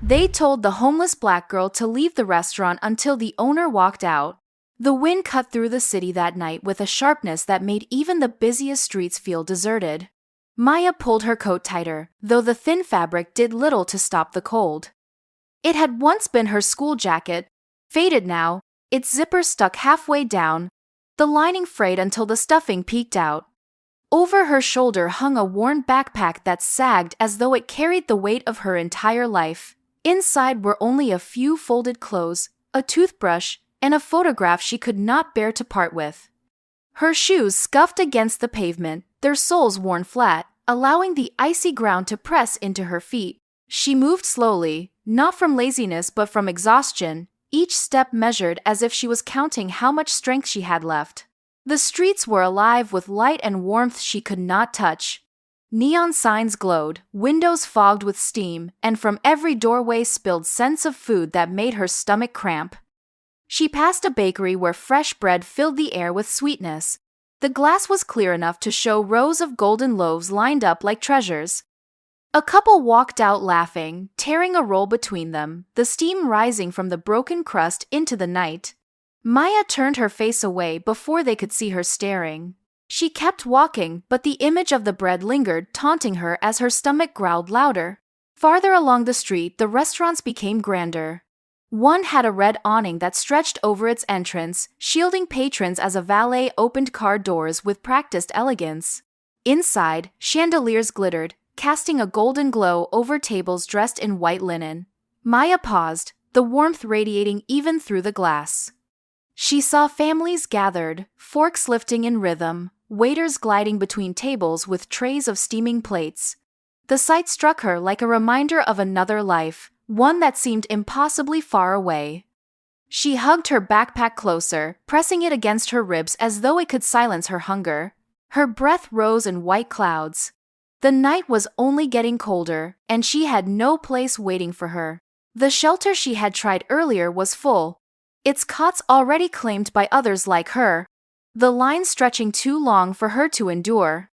They told the homeless black girl to leave the restaurant until the owner walked out. The wind cut through the city that night with a sharpness that made even the busiest streets feel deserted. Maya pulled her coat tighter, though the thin fabric did little to stop the cold. It had once been her school jacket, faded now, its zipper stuck halfway down, the lining frayed until the stuffing peeked out. Over her shoulder hung a worn backpack that sagged as though it carried the weight of her entire life. Inside were only a few folded clothes, a toothbrush, and a photograph she could not bear to part with. Her shoes scuffed against the pavement, their soles worn flat, allowing the icy ground to press into her feet. She moved slowly, not from laziness but from exhaustion, each step measured as if she was counting how much strength she had left. The streets were alive with light and warmth she could not touch. Neon signs glowed, windows fogged with steam, and from every doorway spilled scents of food that made her stomach cramp. She passed a bakery where fresh bread filled the air with sweetness. The glass was clear enough to show rows of golden loaves lined up like treasures. A couple walked out laughing, tearing a roll between them, the steam rising from the broken crust into the night. Maya turned her face away before they could see her staring. She kept walking, but the image of the bread lingered, taunting her as her stomach growled louder. Farther along the street, the restaurants became grander. One had a red awning that stretched over its entrance, shielding patrons as a valet opened car doors with practiced elegance. Inside, chandeliers glittered, casting a golden glow over tables dressed in white linen. Maya paused, the warmth radiating even through the glass. She saw families gathered, forks lifting in rhythm, waiters gliding between tables with trays of steaming plates. The sight struck her like a reminder of another life, one that seemed impossibly far away. She hugged her backpack closer, pressing it against her ribs as though it could silence her hunger. Her breath rose in white clouds. The night was only getting colder, and she had no place waiting for her. The shelter she had tried earlier was full, its cots already claimed by others like her, the line stretching too long for her to endure.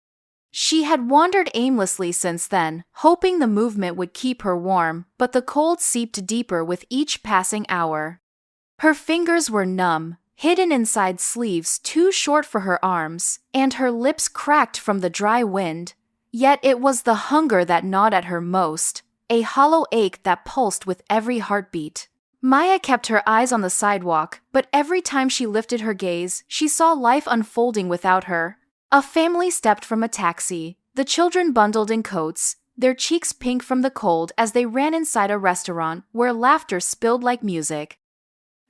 She had wandered aimlessly since then, hoping the movement would keep her warm, but the cold seeped deeper with each passing hour. Her fingers were numb, hidden inside sleeves too short for her arms, and her lips cracked from the dry wind. Yet it was the hunger that gnawed at her most, a hollow ache that pulsed with every heartbeat. Maya kept her eyes on the sidewalk, but every time she lifted her gaze, she saw life unfolding without her. A family stepped from a taxi, the children bundled in coats, their cheeks pink from the cold as they ran inside a restaurant where laughter spilled like music.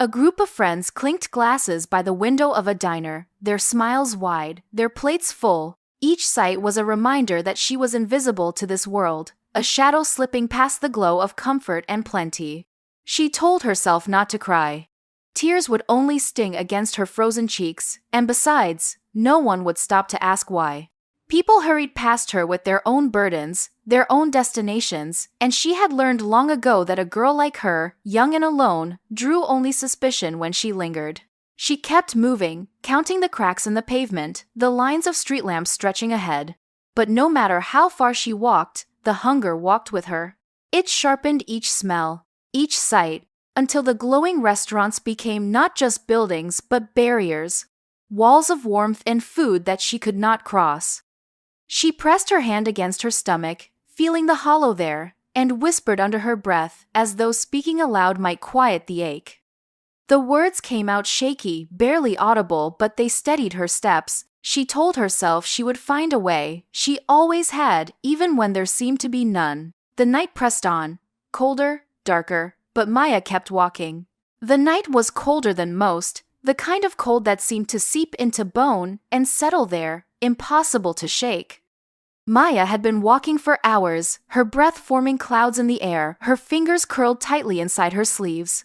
A group of friends clinked glasses by the window of a diner, their smiles wide, their plates full. Each sight was a reminder that she was invisible to this world, a shadow slipping past the glow of comfort and plenty. She told herself not to cry. Tears would only sting against her frozen cheeks, and besides, no one would stop to ask why. People hurried past her with their own burdens, their own destinations, and she had learned long ago that a girl like her, young and alone, drew only suspicion when she lingered. She kept moving, counting the cracks in the pavement, the lines of street lamps stretching ahead. But no matter how far she walked, the hunger walked with her. It sharpened each smell, each sight, until the glowing restaurants became not just buildings but barriers, walls of warmth and food that she could not cross. She pressed her hand against her stomach, feeling the hollow there, and whispered under her breath as though speaking aloud might quiet the ache. The words came out shaky, barely audible, but they steadied her steps. She told herself she would find a way. She always had, even when there seemed to be none. The night pressed on, colder, darker, but Maya kept walking. The night was colder than most, the kind of cold that seemed to seep into bone and settle there, impossible to shake. Maya had been walking for hours, her breath forming clouds in the air, her fingers curled tightly inside her sleeves.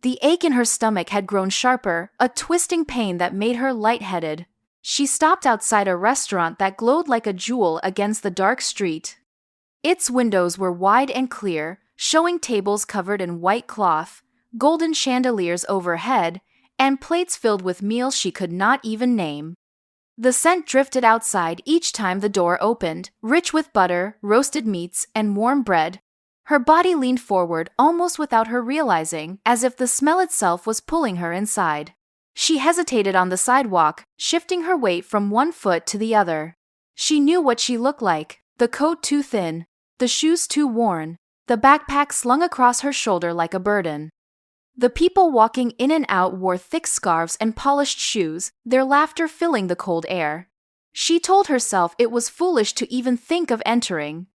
The ache in her stomach had grown sharper, a twisting pain that made her lightheaded. She stopped outside a restaurant that glowed like a jewel against the dark street. Its windows were wide and clear, showing tables covered in white cloth, golden chandeliers overhead, and plates filled with meals she could not even name. The scent drifted outside each time the door opened, rich with butter, roasted meats, and warm bread. Her body leaned forward almost without her realizing, as if the smell itself was pulling her inside. She hesitated on the sidewalk, shifting her weight from one foot to the other. She knew what she looked like, the coat too thin, the shoes too worn, the backpack slung across her shoulder like a burden. The people walking in and out wore thick scarves and polished shoes, their laughter filling the cold air. She told herself it was foolish to even think of entering.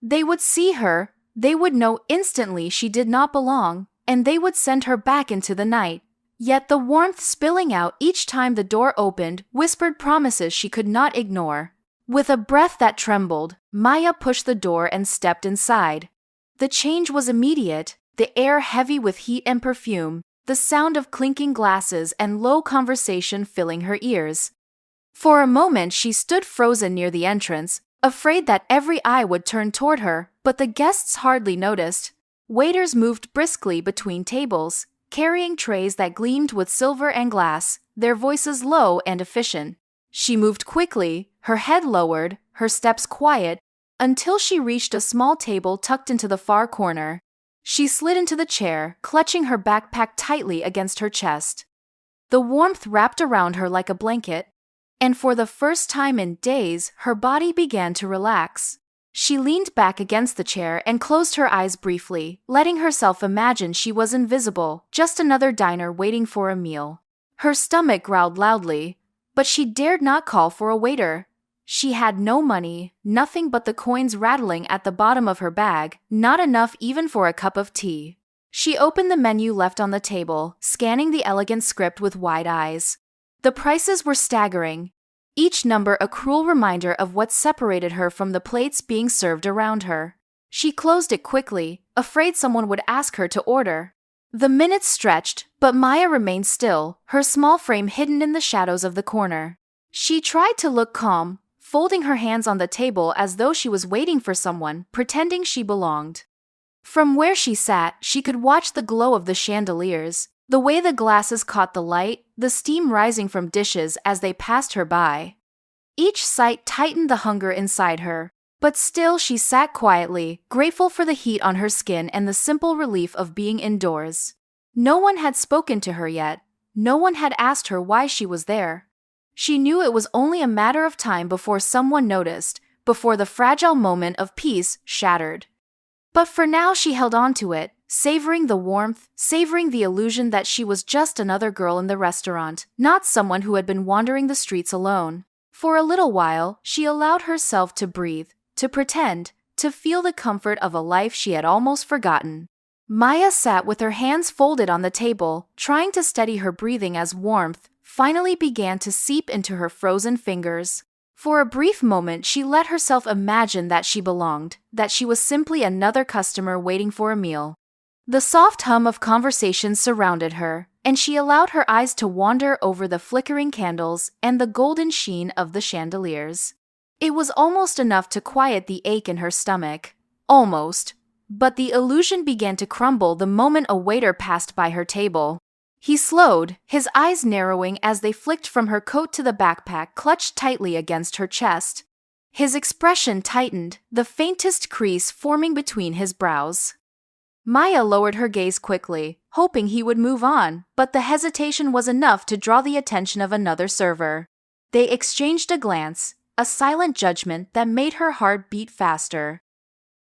They would see her, they would know instantly she did not belong, and they would send her back into the night. Yet the warmth spilling out each time the door opened whispered promises she could not ignore. With a breath that trembled, Maya pushed the door and stepped inside. The change was immediate, the air heavy with heat and perfume, the sound of clinking glasses and low conversation filling her ears. For a moment she stood frozen near the entrance, afraid that every eye would turn toward her, but the guests hardly noticed. Waiters moved briskly between tables, carrying trays that gleamed with silver and glass, their voices low and efficient. She moved quickly, her head lowered, her steps quiet, until she reached a small table tucked into the far corner. She slid into the chair, clutching her backpack tightly against her chest. The warmth wrapped around her like a blanket, and for the first time in days, her body began to relax. She leaned back against the chair and closed her eyes briefly, letting herself imagine she was invisible, just another diner waiting for a meal. Her stomach growled loudly, but she dared not call for a waiter. She had no money, nothing but the coins rattling at the bottom of her bag, not enough even for a cup of tea. She opened the menu left on the table, scanning the elegant script with wide eyes. The prices were staggering, each number a cruel reminder of what separated her from the plates being served around her. She closed it quickly, afraid someone would ask her to order. The minutes stretched, but Maya remained still, her small frame hidden in the shadows of the corner. She tried to look calm, folding her hands on the table as though she was waiting for someone, pretending she belonged. From where she sat, she could watch the glow of the chandeliers, the way the glasses caught the light, the steam rising from dishes as they passed her by. Each sight tightened the hunger inside her, but still she sat quietly, grateful for the heat on her skin and the simple relief of being indoors. No one had spoken to her yet. No one had asked her why she was there. She knew it was only a matter of time before someone noticed, before the fragile moment of peace shattered. But for now she held on to it, savoring the warmth, savoring the illusion that she was just another girl in the restaurant, not someone who had been wandering the streets alone. For a little while, she allowed herself to breathe, to pretend, to feel the comfort of a life she had almost forgotten. Maya sat with her hands folded on the table, trying to steady her breathing as warmth finally began to seep into her frozen fingers. For a brief moment she let herself imagine that she belonged, that she was simply another customer waiting for a meal. The soft hum of conversation surrounded her, and she allowed her eyes to wander over the flickering candles and the golden sheen of the chandeliers. It was almost enough to quiet the ache in her stomach. Almost. But the illusion began to crumble the moment a waiter passed by her table. He slowed, his eyes narrowing as they flicked from her coat to the backpack clutched tightly against her chest. His expression tightened, the faintest crease forming between his brows. Maya lowered her gaze quickly, hoping he would move on, but the hesitation was enough to draw the attention of another server. They exchanged a glance, a silent judgment that made her heart beat faster.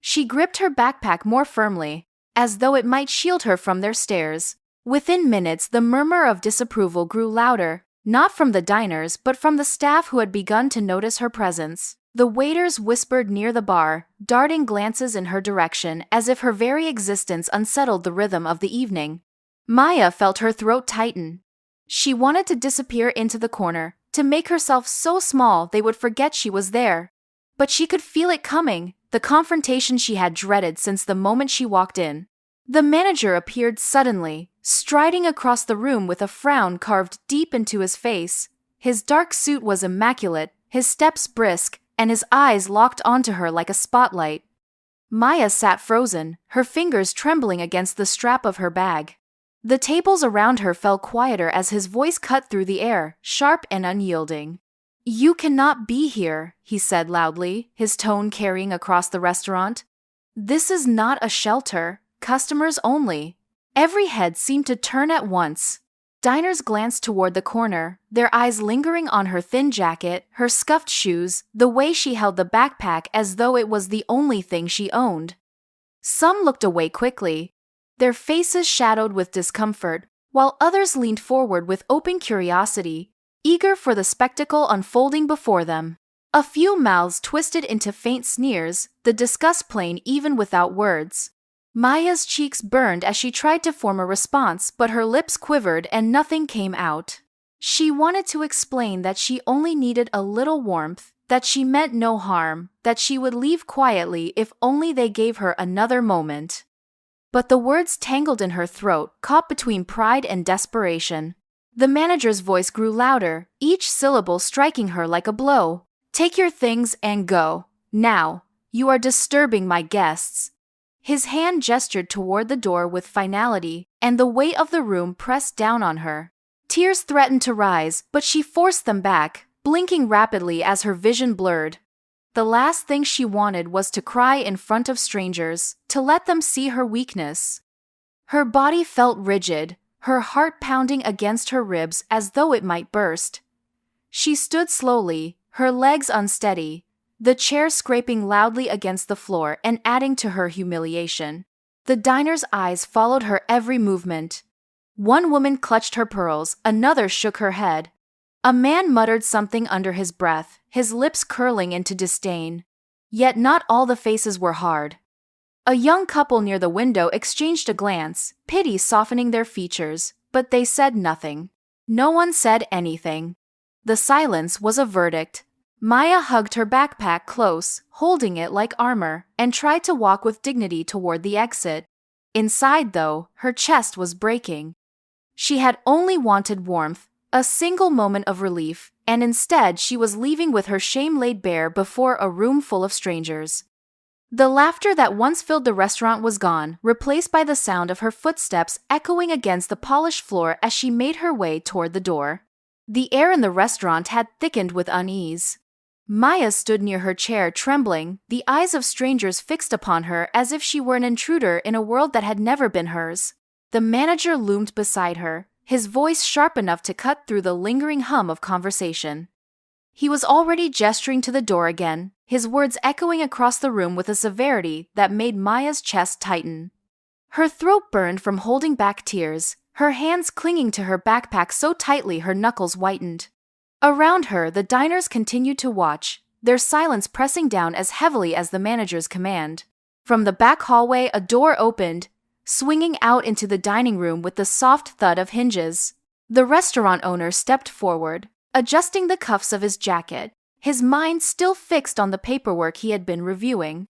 She gripped her backpack more firmly, as though it might shield her from their stares. Within minutes, the murmur of disapproval grew louder, not from the diners but from the staff who had begun to notice her presence. The waiters whispered near the bar, darting glances in her direction as if her very existence unsettled the rhythm of the evening. Maya felt her throat tighten. She wanted to disappear into the corner, to make herself so small they would forget she was there. But she could feel it coming, the confrontation she had dreaded since the moment she walked in. The manager appeared suddenly, striding across the room with a frown carved deep into his face. His dark suit was immaculate, his steps brisk, and his eyes locked onto her like a spotlight. Maya sat frozen, her fingers trembling against the strap of her bag. The tables around her fell quieter as his voice cut through the air, sharp and unyielding. "You cannot be here," he said loudly, his tone carrying across the restaurant. This is not a shelter, customers only. Every head seemed to turn at once. Diners glanced toward the corner, their eyes lingering on her thin jacket, her scuffed shoes, the way she held the backpack as though it was the only thing she owned. Some looked away quickly, their faces shadowed with discomfort, while others leaned forward with open curiosity, eager for the spectacle unfolding before them. A few mouths twisted into faint sneers, the disgust plain even without words. Maya's cheeks burned as she tried to form a response, but her lips quivered and nothing came out. She wanted to explain that she only needed a little warmth, that she meant no harm, that she would leave quietly if only they gave her another moment. But the words tangled in her throat, caught between pride and desperation. The manager's voice grew louder, each syllable striking her like a blow. "Take your things and go. Now. You are disturbing my guests." His hand gestured toward the door with finality, and the weight of the room pressed down on her. Tears threatened to rise, but she forced them back, blinking rapidly as her vision blurred. The last thing she wanted was to cry in front of strangers, to let them see her weakness. Her body felt rigid, her heart pounding against her ribs as though it might burst. She stood slowly, her legs unsteady, the chair scraping loudly against the floor and adding to her humiliation. The diner's eyes followed her every movement. One woman clutched her pearls, another shook her head. A man muttered something under his breath, his lips curling into disdain. Yet not all the faces were hard. A young couple near the window exchanged a glance, pity softening their features, but they said nothing. No one said anything. The silence was a verdict. Maya hugged her backpack close, holding it like armor, and tried to walk with dignity toward the exit. Inside, though, her chest was breaking. She had only wanted warmth, a single moment of relief, and instead she was leaving with her shame laid bare before a room full of strangers. The laughter that once filled the restaurant was gone, replaced by the sound of her footsteps echoing against the polished floor as she made her way toward the door. The air in the restaurant had thickened with unease. Maya stood near her chair trembling, the eyes of strangers fixed upon her as if she were an intruder in a world that had never been hers. The manager loomed beside her, his voice sharp enough to cut through the lingering hum of conversation. He was already gesturing to the door again, his words echoing across the room with a severity that made Maya's chest tighten. Her throat burned from holding back tears, her hands clinging to her backpack so tightly her knuckles whitened. Around her, the diners continued to watch, their silence pressing down as heavily as the manager's command. From the back hallway, a door opened, swinging out into the dining room with the soft thud of hinges. The restaurant owner stepped forward, adjusting the cuffs of his jacket, his mind still fixed on the paperwork he had been reviewing.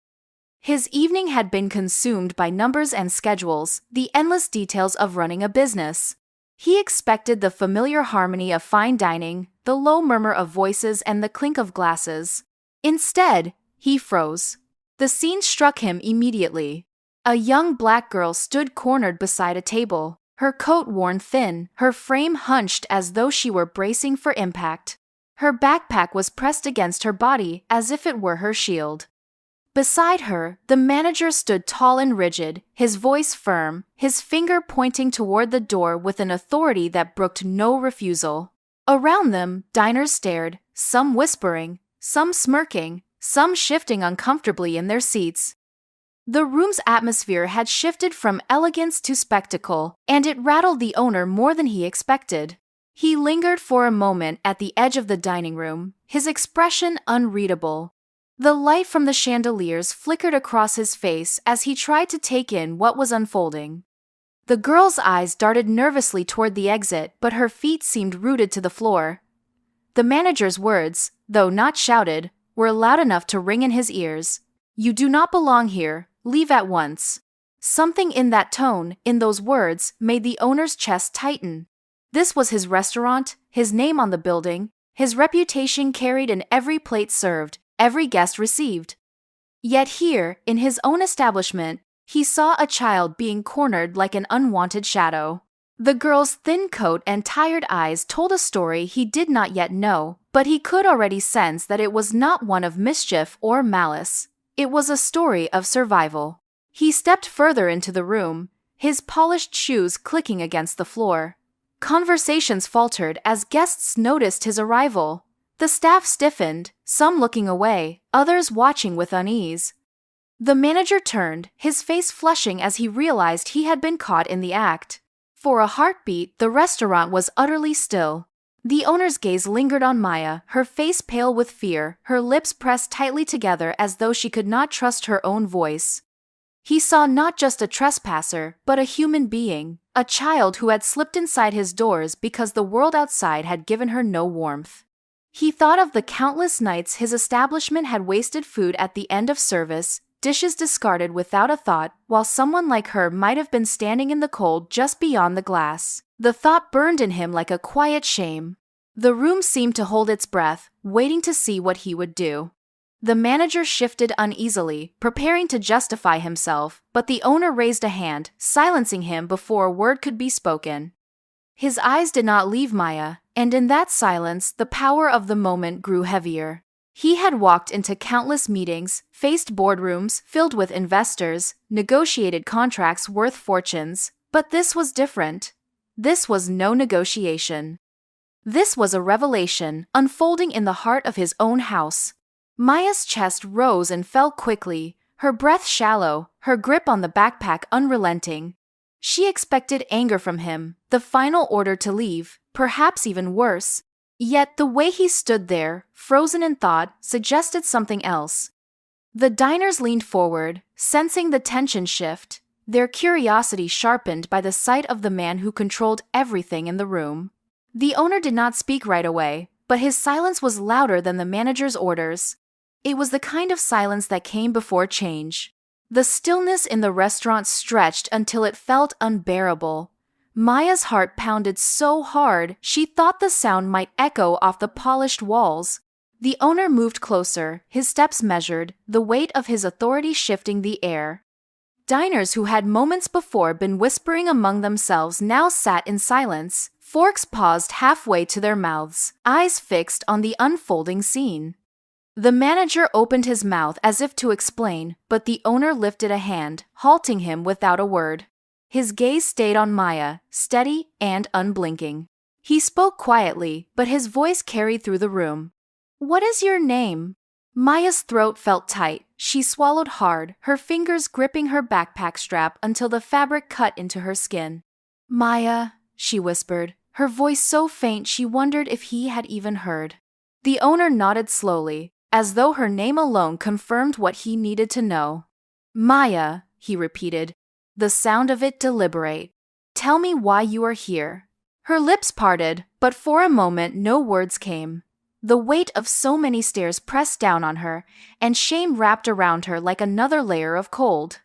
His evening had been consumed by numbers and schedules, the endless details of running a business. He expected the familiar harmony of fine dining, the low murmur of voices and the clink of glasses. Instead, he froze. The scene struck him immediately. A young black girl stood cornered beside a table, her coat worn thin, her frame hunched as though she were bracing for impact. Her backpack was pressed against her body as if it were her shield. Beside her, the manager stood tall and rigid, his voice firm, his finger pointing toward the door with an authority that brooked no refusal. Around them, diners stared, some whispering, some smirking, some shifting uncomfortably in their seats. The room's atmosphere had shifted from elegance to spectacle, and it rattled the owner more than he expected. He lingered for a moment at the edge of the dining room, his expression unreadable. The light from the chandeliers flickered across his face as he tried to take in what was unfolding. The girl's eyes darted nervously toward the exit, but her feet seemed rooted to the floor. The manager's words, though not shouted, were loud enough to ring in his ears. "You do not belong here. Leave at once." Something in that tone, in those words, made the owner's chest tighten. This was his restaurant, his name on the building, his reputation carried in every plate served, every guest received. Yet here, in his own establishment, he saw a child being cornered like an unwanted shadow. The girl's thin coat and tired eyes told a story he did not yet know, but he could already sense that it was not one of mischief or malice. It was a story of survival. He stepped further into the room, his polished shoes clicking against the floor. Conversations faltered as guests noticed his arrival. The staff stiffened, some looking away, others watching with unease. The manager turned, his face flushing as he realized he had been caught in the act. For a heartbeat, the restaurant was utterly still. The owner's gaze lingered on Maya, her face pale with fear, her lips pressed tightly together as though she could not trust her own voice. He saw not just a trespasser, but a human being, a child who had slipped inside his doors because the world outside had given her no warmth. He thought of the countless nights his establishment had wasted food at the end of service, dishes discarded without a thought, while someone like her might have been standing in the cold just beyond the glass. The thought burned in him like a quiet shame. The room seemed to hold its breath, waiting to see what he would do. The manager shifted uneasily, preparing to justify himself, but the owner raised a hand, silencing him before a word could be spoken. His eyes did not leave Maya, and in that silence, the power of the moment grew heavier. He had walked into countless meetings, faced boardrooms filled with investors, negotiated contracts worth fortunes, but this was different. This was no negotiation. This was a revelation, unfolding in the heart of his own house. Maya's chest rose and fell quickly, her breath shallow, her grip on the backpack unrelenting. She expected anger from him, the final order to leave, perhaps even worse. Yet the way he stood there, frozen in thought, suggested something else. The diners leaned forward, sensing the tension shift, their curiosity sharpened by the sight of the man who controlled everything in the room. The owner did not speak right away, but his silence was louder than the manager's orders. It was the kind of silence that came before change. The stillness in the restaurant stretched until it felt unbearable. Maya's heart pounded so hard she thought the sound might echo off the polished walls. The owner moved closer, his steps measured, the weight of his authority shifting the air. Diners who had moments before been whispering among themselves now sat in silence, forks paused halfway to their mouths, eyes fixed on the unfolding scene. The manager opened his mouth as if to explain, but the owner lifted a hand, halting him without a word. His gaze stayed on Maya, steady and unblinking. He spoke quietly, but his voice carried through the room. "What is your name?" Maya's throat felt tight. She swallowed hard, her fingers gripping her backpack strap until the fabric cut into her skin. "Maya," she whispered, her voice so faint she wondered if he had even heard. The owner nodded slowly, as though her name alone confirmed what he needed to know. "Maya," he repeated, the sound of it deliberate. "Tell me why you are here." Her lips parted, but for a moment no words came. The weight of so many stares pressed down on her, and shame wrapped around her like another layer of cold.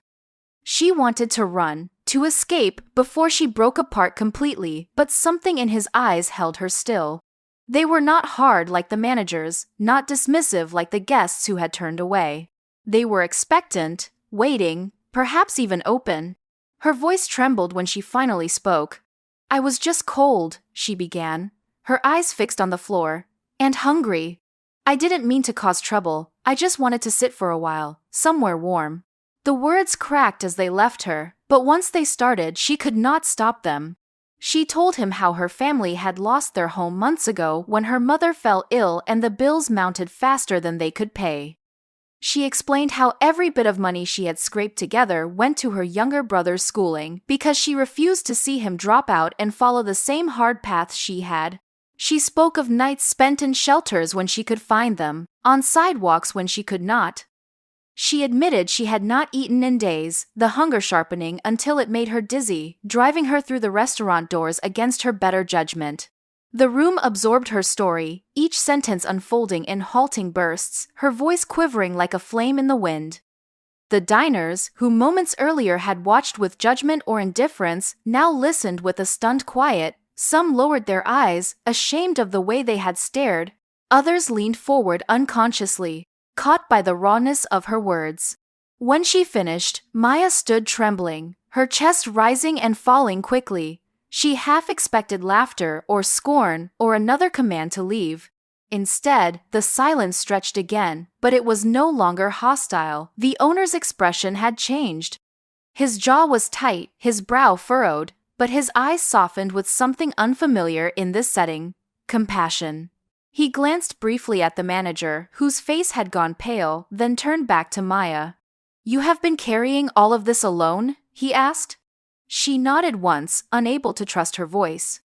She wanted to run, to escape before she broke apart completely, but something in his eyes held her still. They were not hard like the manager's, not dismissive like the guests who had turned away. They were expectant, waiting, perhaps even open. Her voice trembled when she finally spoke. "I was just cold," she began, her eyes fixed on the floor, "and hungry. I didn't mean to cause trouble, I just wanted to sit for a while, somewhere warm." The words cracked as they left her, but once they started, she could not stop them. She told him how her family had lost their home months ago when her mother fell ill and the bills mounted faster than they could pay. She explained how every bit of money she had scraped together went to her younger brother's schooling because she refused to see him drop out and follow the same hard path she had. She spoke of nights spent in shelters when she could find them, on sidewalks when she could not. She admitted she had not eaten in days, the hunger sharpening until it made her dizzy, driving her through the restaurant doors against her better judgment. The room absorbed her story, each sentence unfolding in halting bursts, her voice quivering like a flame in the wind. The diners, who moments earlier had watched with judgment or indifference, now listened with a stunned quiet. Some lowered their eyes, ashamed of the way they had stared. Others leaned forward unconsciously, caught by the rawness of her words. When she finished, Maya stood trembling, her chest rising and falling quickly. She half expected laughter or scorn or another command to leave. Instead, the silence stretched again, but it was no longer hostile. The owner's expression had changed. His jaw was tight, his brow furrowed, but his eyes softened with something unfamiliar in this setting: compassion. He glanced briefly at the manager, whose face had gone pale, then turned back to Maya. "You have been carrying all of this alone?" he asked. She nodded once, unable to trust her voice.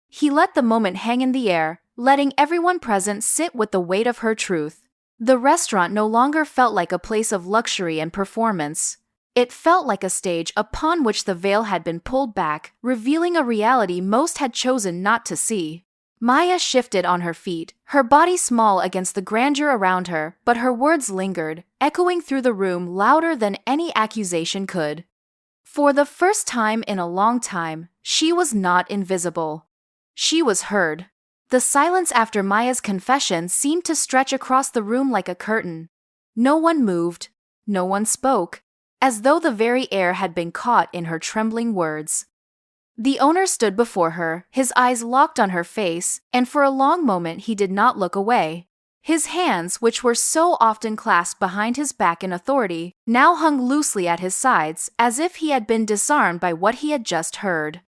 He let the moment hang in the air, letting everyone present sit with the weight of her truth. The restaurant no longer felt like a place of luxury and performance. It felt like a stage upon which the veil had been pulled back, revealing a reality most had chosen not to see. Maya shifted on her feet, her body small against the grandeur around her, but her words lingered, echoing through the room louder than any accusation could. For the first time in a long time, she was not invisible. She was heard. The silence after Maya's confession seemed to stretch across the room like a curtain. No one moved, no one spoke, as though the very air had been caught in her trembling words. The owner stood before her, his eyes locked on her face, and for a long moment he did not look away. His hands, which were so often clasped behind his back in authority, now hung loosely at his sides, as if he had been disarmed by what he had just heard.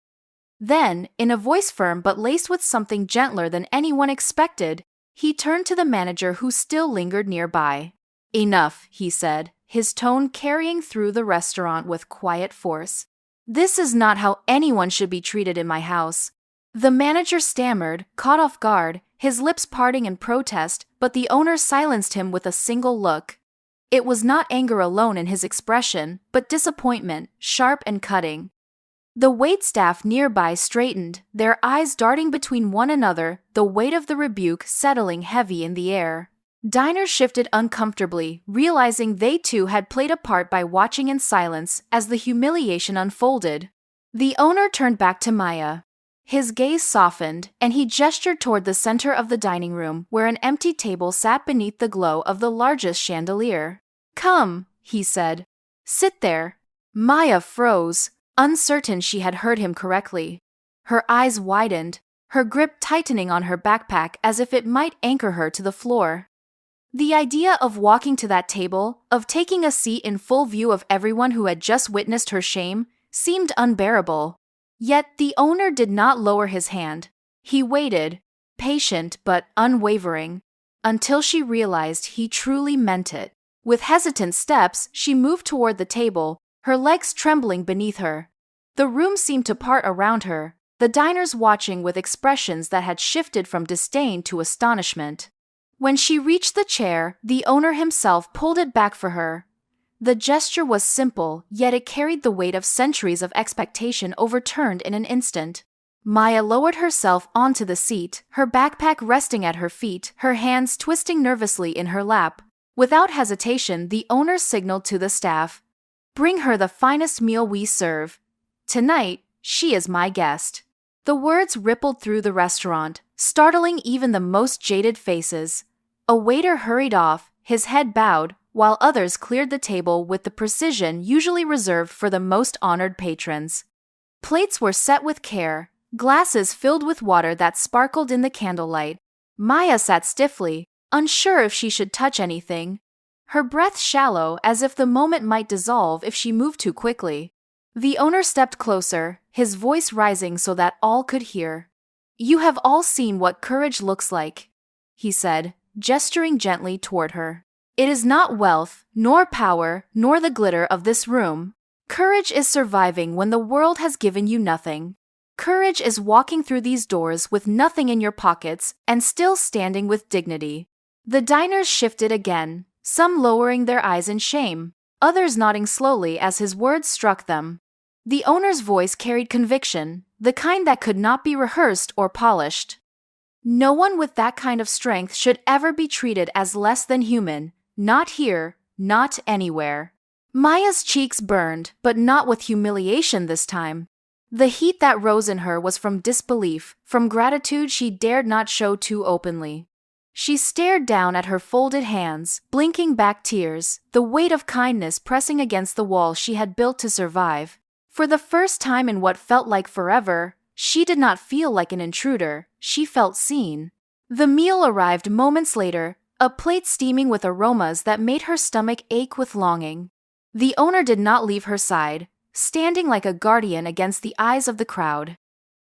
Then, in a voice firm but laced with something gentler than anyone expected, he turned to the manager who still lingered nearby. "Enough," he said, his tone carrying through the restaurant with quiet force. "This is not how anyone should be treated in my house." The manager stammered, caught off guard, his lips parting in protest, but the owner silenced him with a single look. It was not anger alone in his expression, but disappointment, sharp and cutting. The waitstaff nearby straightened, their eyes darting between one another, the weight of the rebuke settling heavy in the air. Diners shifted uncomfortably, realizing they too had played a part by watching in silence as the humiliation unfolded. The owner turned back to Maya. His gaze softened, and he gestured toward the center of the dining room, where an empty table sat beneath the glow of the largest chandelier. "Come," he said. "Sit there." Maya froze, uncertain she had heard him correctly. Her eyes widened, her grip tightening on her backpack as if it might anchor her to the floor. The idea of walking to that table, of taking a seat in full view of everyone who had just witnessed her shame, seemed unbearable. Yet the owner did not lower his hand. He waited, patient but unwavering, until she realized he truly meant it. With hesitant steps, she moved toward the table, her legs trembling beneath her. The room seemed to part around her, the diners watching with expressions that had shifted from disdain to astonishment. When she reached the chair, the owner himself pulled it back for her. The gesture was simple, yet it carried the weight of centuries of expectation overturned in an instant. Maya lowered herself onto the seat, her backpack resting at her feet, her hands twisting nervously in her lap. Without hesitation, the owner signaled to the staff, "Bring her the finest meal we serve. Tonight, she is my guest." The words rippled through the restaurant, startling even the most jaded faces. A waiter hurried off, his head bowed, while others cleared the table with the precision usually reserved for the most honored patrons. Plates were set with care, glasses filled with water that sparkled in the candlelight. Maya sat stiffly, unsure if she should touch anything, her breath shallow as if the moment might dissolve if she moved too quickly. The owner stepped closer, his voice rising so that all could hear. "You have all seen what courage looks like," he said, gesturing gently toward her. "It is not wealth, nor power, nor the glitter of this room. Courage is surviving when the world has given you nothing. Courage is walking through these doors with nothing in your pockets and still standing with dignity." The diners shifted again, some lowering their eyes in shame, others nodding slowly as his words struck them. The owner's voice carried conviction, the kind that could not be rehearsed or polished. "No one with that kind of strength should ever be treated as less than human, not here, not anywhere." Maya's cheeks burned, but not with humiliation this time. The heat that rose in her was from disbelief, from gratitude she dared not show too openly. She stared down at her folded hands, blinking back tears, the weight of kindness pressing against the wall she had built to survive. For the first time in what felt like forever, she did not feel like an intruder, she felt seen. The meal arrived moments later, a plate steaming with aromas that made her stomach ache with longing. The owner did not leave her side, standing like a guardian against the eyes of the crowd.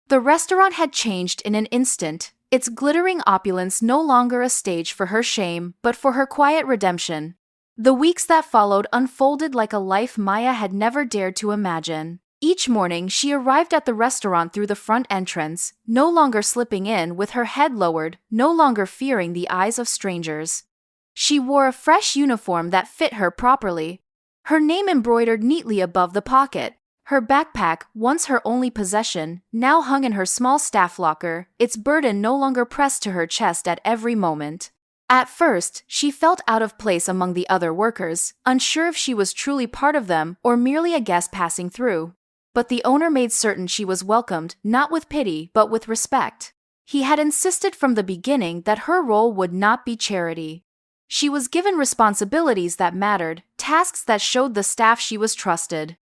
The restaurant had changed in an instant, its glittering opulence no longer a stage for her shame but for her quiet redemption. The weeks that followed unfolded like a life Maya had never dared to imagine. Each morning she arrived at the restaurant through the front entrance, no longer slipping in with her head lowered, no longer fearing the eyes of strangers. She wore a fresh uniform that fit her properly, her name embroidered neatly above the pocket. Her backpack, once her only possession, now hung in her small staff locker, its burden no longer pressed to her chest at every moment. At first, she felt out of place among the other workers, unsure if she was truly part of them or merely a guest passing through. But the owner made certain she was welcomed, not with pity, but with respect. He had insisted from the beginning that her role would not be charity. She was given responsibilities that mattered, tasks that showed the staff she was trusted.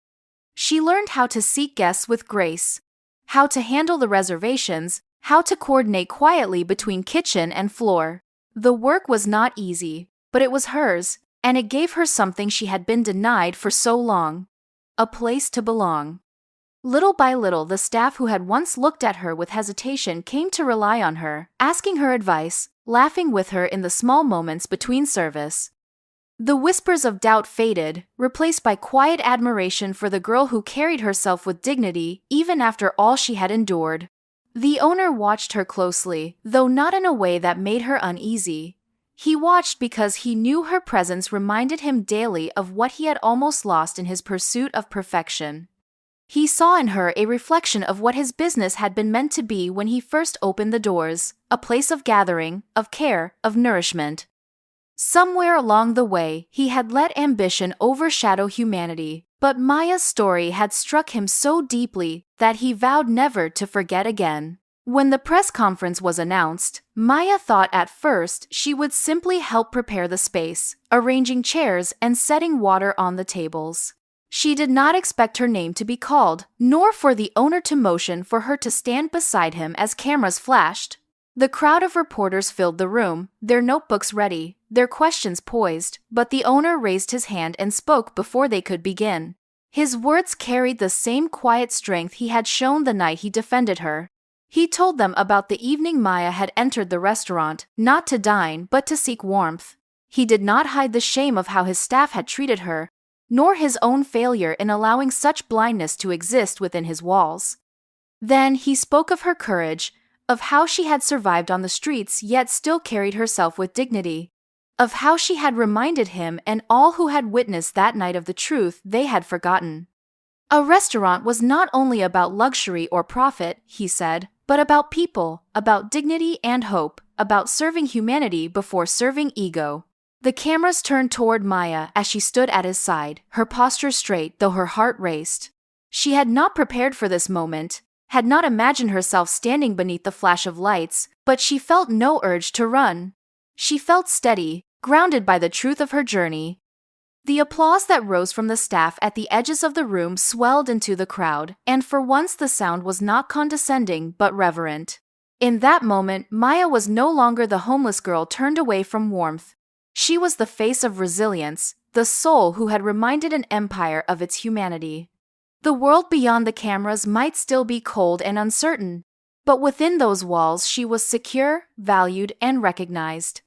She learned how to seek guests with grace, how to handle the reservations, how to coordinate quietly between kitchen and floor. The work was not easy, but it was hers, and it gave her something she had been denied for so long: a place to belong. Little by little, the staff who had once looked at her with hesitation came to rely on her, asking her advice, laughing with her in the small moments between service. The whispers of doubt faded, replaced by quiet admiration for the girl who carried herself with dignity even after all she had endured. The owner watched her closely, though not in a way that made her uneasy. He watched because he knew her presence reminded him daily of what he had almost lost in his pursuit of perfection. He saw in her a reflection of what his business had been meant to be when he first opened the doors, a place of gathering, of care, of nourishment. Somewhere along the way, he had let ambition overshadow humanity, but Maya's story had struck him so deeply that he vowed never to forget again. When the press conference was announced, Maya thought at first she would simply help prepare the space, arranging chairs and setting water on the tables. She did not expect her name to be called, nor for the owner to motion for her to stand beside him as cameras flashed. The crowd of reporters filled the room, their notebooks ready, their questions poised, but the owner raised his hand and spoke before they could begin. His words carried the same quiet strength he had shown the night he defended her. He told them about the evening Maya had entered the restaurant, not to dine but to seek warmth. He did not hide the shame of how his staff had treated her, nor his own failure in allowing such blindness to exist within his walls. Then he spoke of her courage, of how she had survived on the streets yet still carried herself with dignity, of how she had reminded him and all who had witnessed that night of the truth they had forgotten. A restaurant was not only about luxury or profit, he said, but about people, about dignity and hope, about serving humanity before serving ego. The cameras turned toward Maya as she stood at his side, her posture straight though her heart raced. She had not prepared for this moment, had not imagined herself standing beneath the flash of lights, but she felt no urge to run. She felt steady, grounded by the truth of her journey. The applause that rose from the staff at the edges of the room swelled into the crowd, and for once the sound was not condescending but reverent. In that moment, Maya was no longer the homeless girl turned away from warmth. She was the face of resilience, the soul who had reminded an empire of its humanity. The world beyond the cameras might still be cold and uncertain, but within those walls she was secure, valued, and recognized.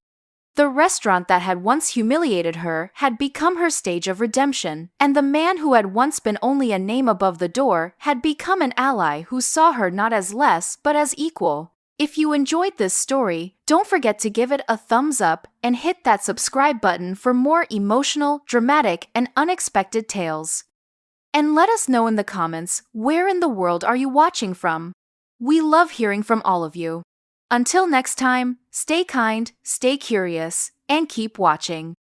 The restaurant that had once humiliated her had become her stage of redemption, and the man who had once been only a name above the door had become an ally who saw her not as less but as equal. If you enjoyed this story, don't forget to give it a thumbs up and hit that subscribe button for more emotional, dramatic, and unexpected tales. And let us know in the comments, where in the world are you watching from? We love hearing from all of you. Until next time, stay kind, stay curious, and keep watching.